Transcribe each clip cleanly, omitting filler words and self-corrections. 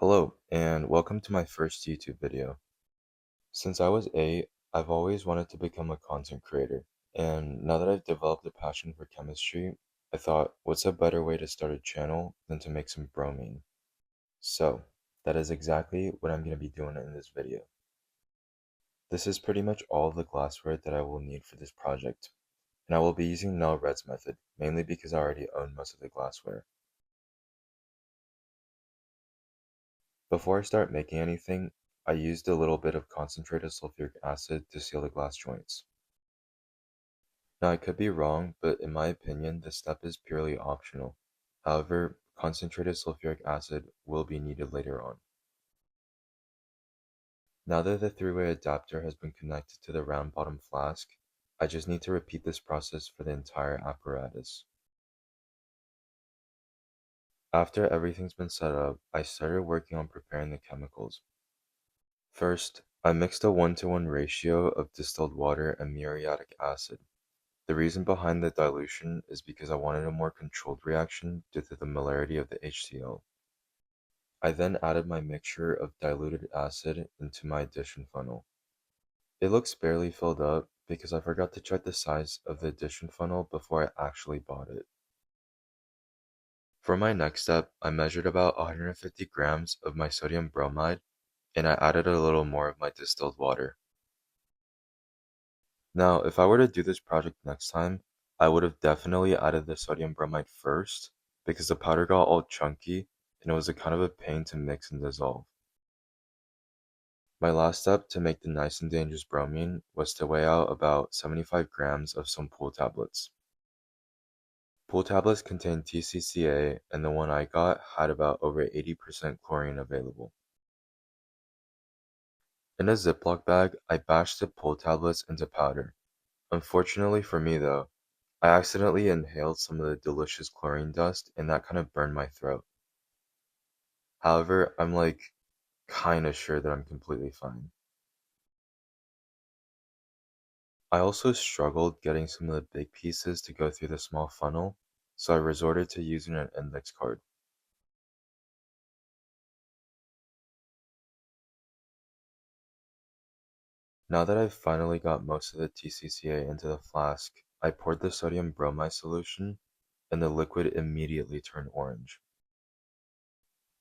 Hello, and welcome to my first YouTube video. Since I was 8, I've always wanted to become a content creator, and now that I've developed a passion for chemistry, I thought, what's a better way to start a channel than to make some bromine? So, that is exactly what I'm going to be doing in this video. This is pretty much all of the glassware that I will need for this project, and I will be using no reds method, mainly because I already own most of the glassware. Before I start making anything, I used a little bit of concentrated sulfuric acid to seal the glass joints. Now I could be wrong, but in my opinion, this step is purely optional. However, concentrated sulfuric acid will be needed later on. Now that the three-way adapter has been connected to the round bottom flask, I just need to repeat this process for the entire apparatus. After everything's been set up, I started working on preparing the chemicals. First, I mixed a 1-to-1 ratio of distilled water and muriatic acid. The reason behind the dilution is because I wanted a more controlled reaction due to the molarity of the HCl. I then added my mixture of diluted acid into my addition funnel. It looks barely filled up because I forgot to check the size of the addition funnel before I actually bought it. For my next step, I measured about 150 grams of my sodium bromide and I added a little more of my distilled water. Now, if I were to do this project next time, I would have definitely added the sodium bromide first because the powder got all chunky and it was a kind of a pain to mix and dissolve. My last step to make the nice and dangerous bromine was to weigh out about 75 grams of some pool tablets. Pool tablets contain TCCA and the one I got had about over 80% chlorine available. In a Ziploc bag, I bashed the pool tablets into powder. Unfortunately for me though, I accidentally inhaled some of the delicious chlorine dust and that kind of burned my throat. However, I'm kinda sure that I'm completely fine. I also struggled getting some of the big pieces to go through the small funnel, so I resorted to using an index card. Now that I've finally got most of the TCCA into the flask, I poured the sodium bromide solution and the liquid immediately turned orange.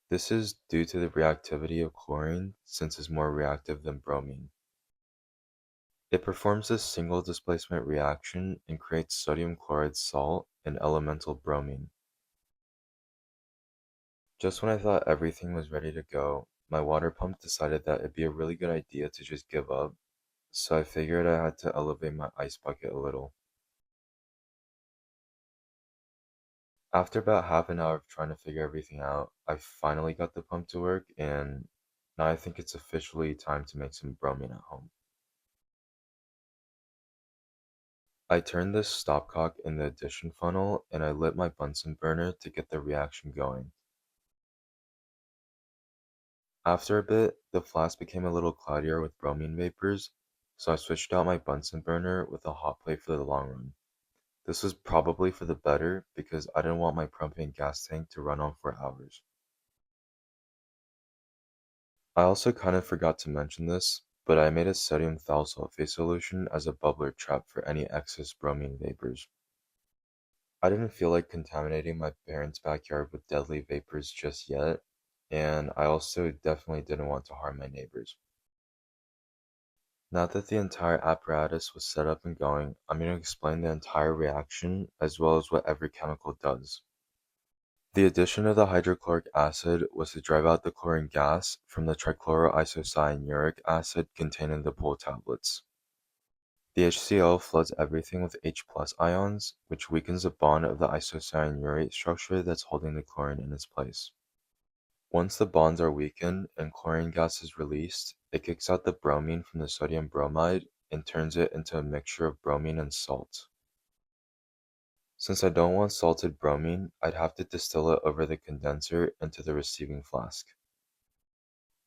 This is due to the reactivity of chlorine since it's more reactive than bromine. It performs a single displacement reaction and creates sodium chloride salt and elemental bromine. Just when I thought everything was ready to go, my water pump decided that it'd be a really good idea to just give up, so I figured I had to elevate my ice bucket a little. After about half an hour of trying to figure everything out, I finally got the pump to work, and now I think it's officially time to make some bromine at home. I turned the stopcock in the addition funnel and I lit my Bunsen burner to get the reaction going. After a bit, the flask became a little cloudier with bromine vapors, so I switched out my Bunsen burner with a hot plate for the long run. This was probably for the better because I didn't want my propane gas tank to run on for hours. I also kind of forgot to mention this, but I made a sodium thiosulfate solution as a bubbler trap for any excess bromine vapors. I didn't feel like contaminating my parents' backyard with deadly vapors just yet, and I also definitely didn't want to harm my neighbors. Now that the entire apparatus was set up and going, I'm going to explain the entire reaction as well as what every chemical does. The addition of the hydrochloric acid was to drive out the chlorine gas from the trichloroisocyanuric acid contained in the pool tablets. The HCl floods everything with H plus ions, which weakens the bond of the isocyanurate structure that's holding the chlorine in its place. Once the bonds are weakened and chlorine gas is released, it kicks out the bromine from the sodium bromide and turns it into a mixture of bromine and salt. Since I don't want salted bromine, I'd have to distill it over the condenser into the receiving flask.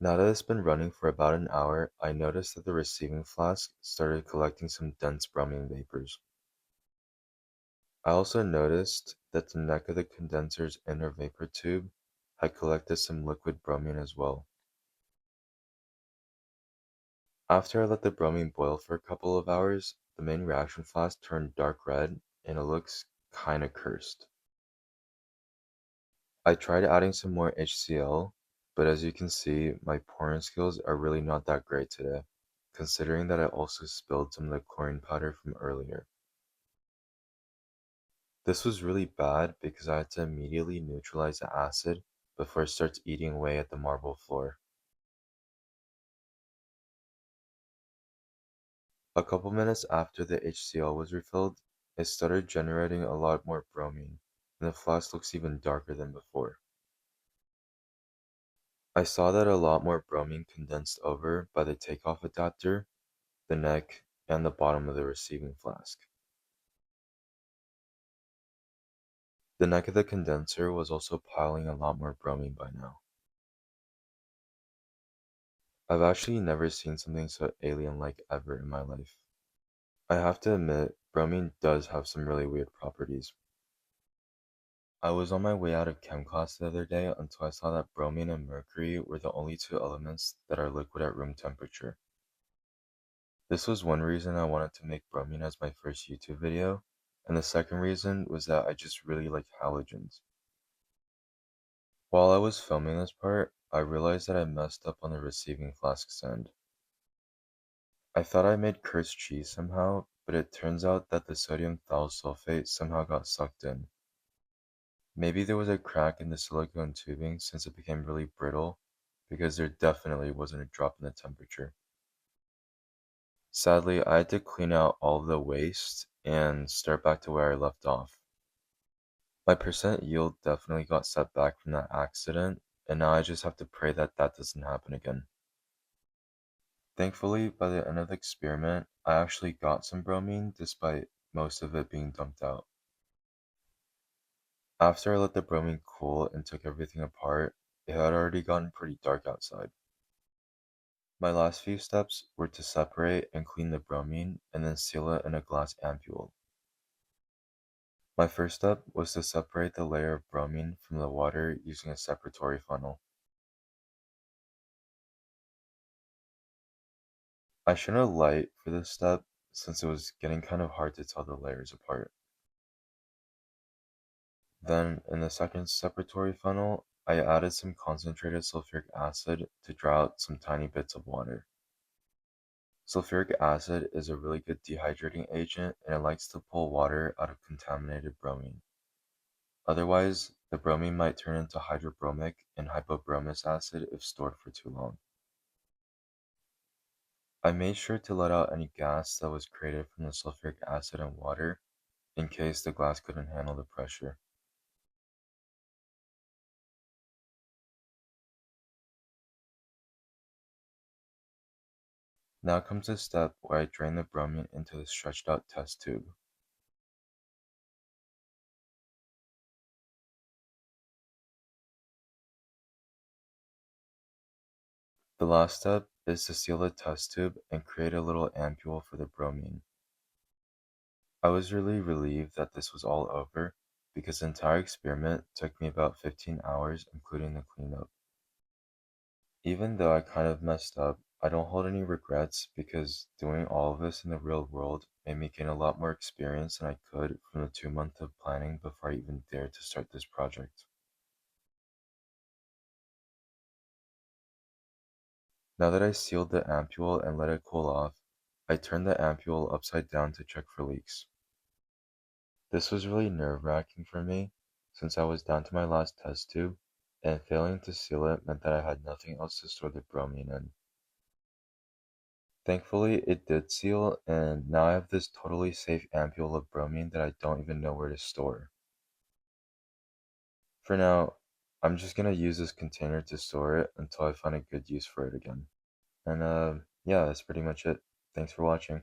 Now that it's been running for about an hour, I noticed that the receiving flask started collecting some dense bromine vapors. I also noticed that the neck of the condenser's inner vapor tube I collected some liquid bromine as well. After I let the bromine boil for a couple of hours, the main reaction flask turned dark red and it looks kinda cursed. I tried adding some more HCl, but as you can see, my pouring skills are really not that great today, considering that I also spilled some of the chlorine powder from earlier. This was really bad because I had to immediately neutralize the acid before it starts eating away at the marble floor. A couple minutes after the HCl was refilled, it started generating a lot more bromine, and the flask looks even darker than before. I saw that a lot more bromine condensed over by the takeoff adapter, the neck, and the bottom of the receiving flask. The neck of the condenser was also piling a lot more bromine by now. I've actually never seen something so alien-like ever in my life. I have to admit, bromine does have some really weird properties. I was on my way out of chem class the other day until I saw that bromine and mercury were the only two elements that are liquid at room temperature. This was one reason I wanted to make bromine as my first YouTube video, and the second reason was that I just really like halogens. While I was filming this part, I realized that I messed up on the receiving flask's end. I thought I made cursed cheese somehow, but it turns out that the sodium thiosulfate somehow got sucked in. Maybe there was a crack in the silicone tubing since it became really brittle, because there definitely wasn't a drop in the temperature. Sadly, I had to clean out all of the waste and start back to where I left off. My percent yield definitely got set back from that accident, and now I just have to pray that that doesn't happen again. Thankfully, by the end of the experiment, I actually got some bromine despite most of it being dumped out. After I let the bromine cool and took everything apart, it had already gotten pretty dark outside. My last few steps were to separate and clean the bromine and then seal it in a glass ampule. My first step was to separate the layer of bromine from the water using a separatory funnel. I shone a light for this step since it was getting kind of hard to tell the layers apart. Then, in the second separatory funnel, I added some concentrated sulfuric acid to draw out some tiny bits of water. Sulfuric acid is a really good dehydrating agent and it likes to pull water out of contaminated bromine. Otherwise, the bromine might turn into hydrobromic and hypobromous acid if stored for too long. I made sure to let out any gas that was created from the sulfuric acid and water in case the glass couldn't handle the pressure. Now comes the step where I drain the bromine into the stretched out test tube. The last step is to seal the test tube and create a little ampule for the bromine. I was really relieved that this was all over because the entire experiment took me about 15 hours including the cleanup. Even though I kind of messed up, I don't hold any regrets because doing all of this in the real world made me gain a lot more experience than I could from the 2 months of planning before I even dared to start this project. Now that I sealed the ampule and let it cool off, I turned the ampule upside down to check for leaks. This was really nerve-wracking for me since I was down to my last test tube, and failing to seal it meant that I had nothing else to store the bromine in. Thankfully, it did seal, and now I have this totally safe ampule of bromine that I don't even know where to store. For now, I'm just gonna use this container to store it until I find a good use for it again. And yeah, that's pretty much it. Thanks for watching.